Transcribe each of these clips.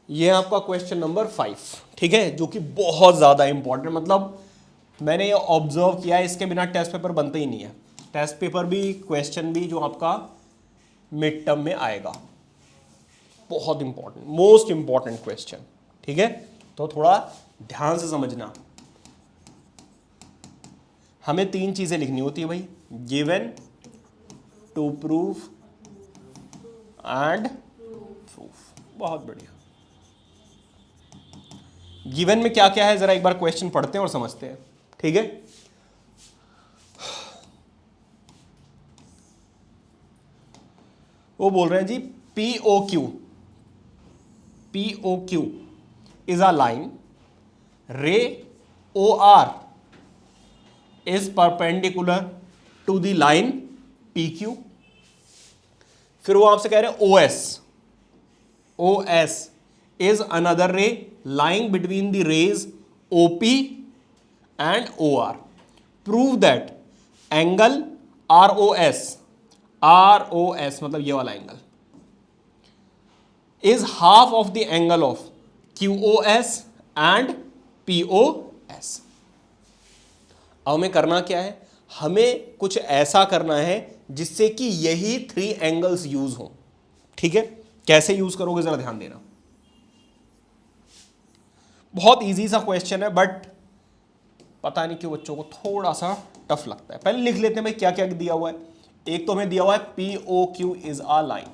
ये आपका question number 5, ठीक है, जो कि बहुत ज़्यादा इंपॉर्टेंट, मतलब मैंने ये ऑब्जर्व किया है, इसके बिना टेस्ट पेपर बनता ही नहीं है। टेस्ट पेपर भी, क्वेश्चन भी जो आपका मिड टर्म में आएगा, बहुत इंपॉर्टेंट, मोस्ट इंपॉर्टेंट क्वेश्चन, ठीक है। तो थोड़ा ध्यान से समझना। हमें 3 चीजें लिखनी होती है भाई, given, to prove and proof. बहुत बढ़िया। गिवन में क्या क्या है जरा एक बार क्वेश्चन पढ़ते हैं और समझते हैं, ठीक है। वो बोल रहे हैं जी POQ, POQ is a line, ray OR is perpendicular to the line PQ। फिर वो आपसे कह रहे हैं OS is another ray lying between the rays OP and OR। Prove that angle ROS मतलब ये वाला angle is half of the angle of QOS and POS। अब हमें करना क्या है, हमें कुछ ऐसा करना है जिससे कि यही 3 एंगल्स यूज हो, ठीक है। कैसे यूज करोगे जरा ध्यान देना। बहुत इजी सा क्वेश्चन है, बट पता नहीं क्यों बच्चों को थोड़ा सा टफ लगता है। पहले लिख लेते हैं भाई क्या क्या दिया हुआ है। एक तो हमें दिया हुआ है POQ इज अ लाइन,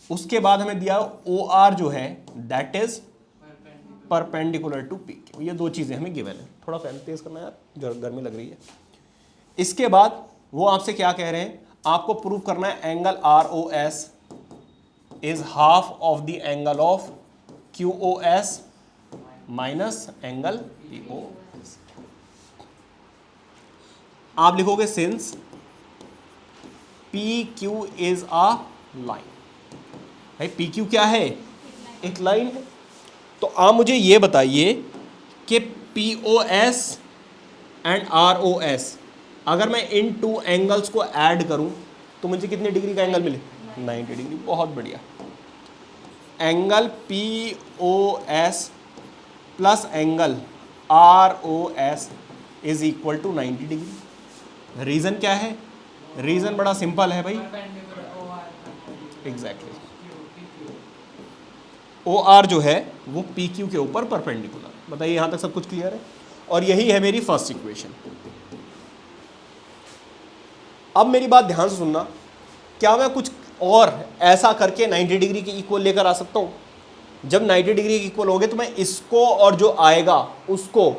उसके बाद हमें दिया OR जो है that is perpendicular to PQ। ये 2 चीजें हमें गिवन है। थोड़ा फैन तेज करना यार, गर्मी लग रही है। इसके बाद वो आपसे क्या कह रहे हैं, आपको प्रूव करना है angle ROS is half of the angle of QOS minus angle POS। आप लिखोगे since PQ is a line. भाई PQ क्या है, एक लाइन है। तो आप मुझे ये बताइए कि POS एंड ROS अगर मैं इन 2 एंगल्स को ऐड करूं तो मुझे कितने डिग्री का एंगल मिले, 90 डिग्री। बहुत बढ़िया। Angle POS plus angle ROS is equal to 90 degree. Reason क्या है, रीजन बड़ा सिंपल है भाई, एग्जैक्टली OR जो है वो PQ के ऊपर परपेंडिकुलर। बताइए यहां तक सब कुछ क्लियर है। और यही है मेरी फर्स्ट इक्वेशन। अब मेरी बात ध्यान से सुनना, क्या मैं कुछ और ऐसा करके 90 डिग्री के इक्वल लेकर आ सकता हूं। जब 90 डिग्री के इक्वल हो गए तो मैं इसको और जो आएगा उसको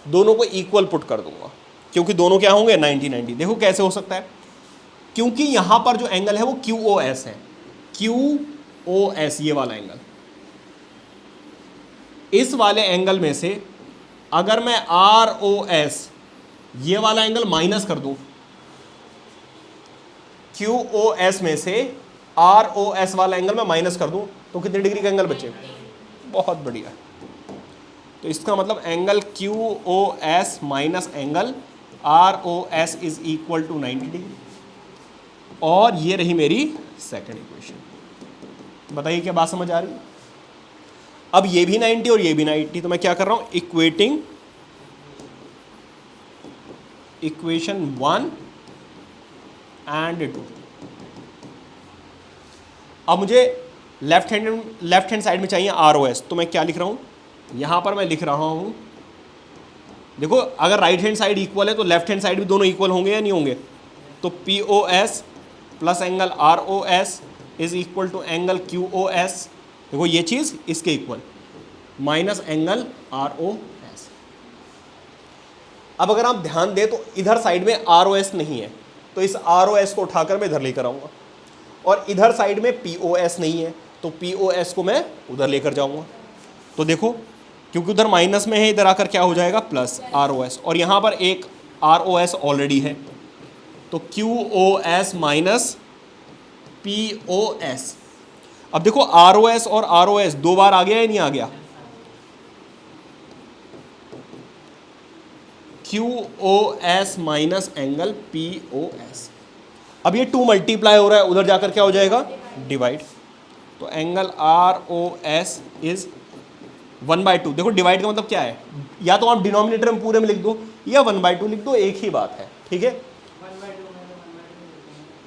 दोनों को इक्वल पुट कर दूंगा, क्योंकि दोनों क्या होंगे 90-90। देखो कैसे हो सकता है, क्योंकि यहां पर जो एंगल है वो QOS है, QOS ये वाला एंगल। इस वाले एंगल में से अगर मैं ROS ये वाला एंगल माइनस कर दूं, QOS में से ROS वाला एंगल मैं माइनस कर दूं तो कितने डिग्री का एंगल बचे, बहुत बढ़िया। तो इसका मतलब angle QOS minus angle ROS is equal to 90 degree. और ये रही मेरी सेकंड इक्वेशन। बताइए क्या बात समझ आ रही है। अब ये भी 90 और ये भी 90, तो मैं क्या कर रहा हूं, इक्वेटिंग इक्वेशन 1 एंड 2। अब मुझे लेफ्ट हैंड साइड में चाहिए ROS, तो मैं क्या लिख रहा हूं, यहां पर मैं लिख रहा हूं, देखो अगर राइट हैंड साइड इक्वल है तो लेफ्ट हैंड साइड भी दोनों इक्वल होंगे या नहीं होंगे। तो POS plus angle ROS is equal to angle QOS। देखो ये चीज इसके इक्वल माइनस एंगल ROS। अब अगर आप ध्यान दें तो इधर साइड में ROS नहीं है, तो इस ROS को उठाकर मैं इधर लेकर आऊंगा, और इधर साइड में POS नहीं है तो POS को मैं उधर लेकर जाऊंगा। तो देखो क्योंकि उधर माइनस में है, इधर आकर क्या हो जाएगा प्लस ROS, और यहां पर एक ROS ऑलरेडी है, तो QOS माइनस POS। अब देखो ROS और ROS 2 बार आ गया या नहीं आ गया, QOS माइनस एंगल POS। अब ये 2 मल्टीप्लाई हो रहा है, उधर जाकर क्या हो जाएगा डिवाइड। तो एंगल ROS इज 1/2। देखो डिवाइड का मतलब क्या है, या तो आप डिनोमिनेटर में पूरे में लिख दो या 1/2 लिख दो, एक ही बात है, ठीक है।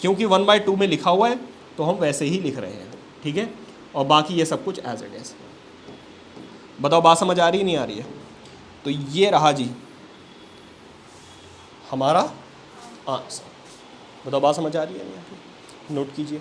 क्योंकि 1/2 में लिखा हुआ है तो हम वैसे ही लिख रहे हैं, ठीक है। और बाकी ये सब कुछ एज इट इज। बताओ बात समझ आ रही है नहीं आ रही है? तो ये रहा जी हमारा आंसर। बताओ बात समझ आ रही है नहीं आ रही? नोट कीजिए।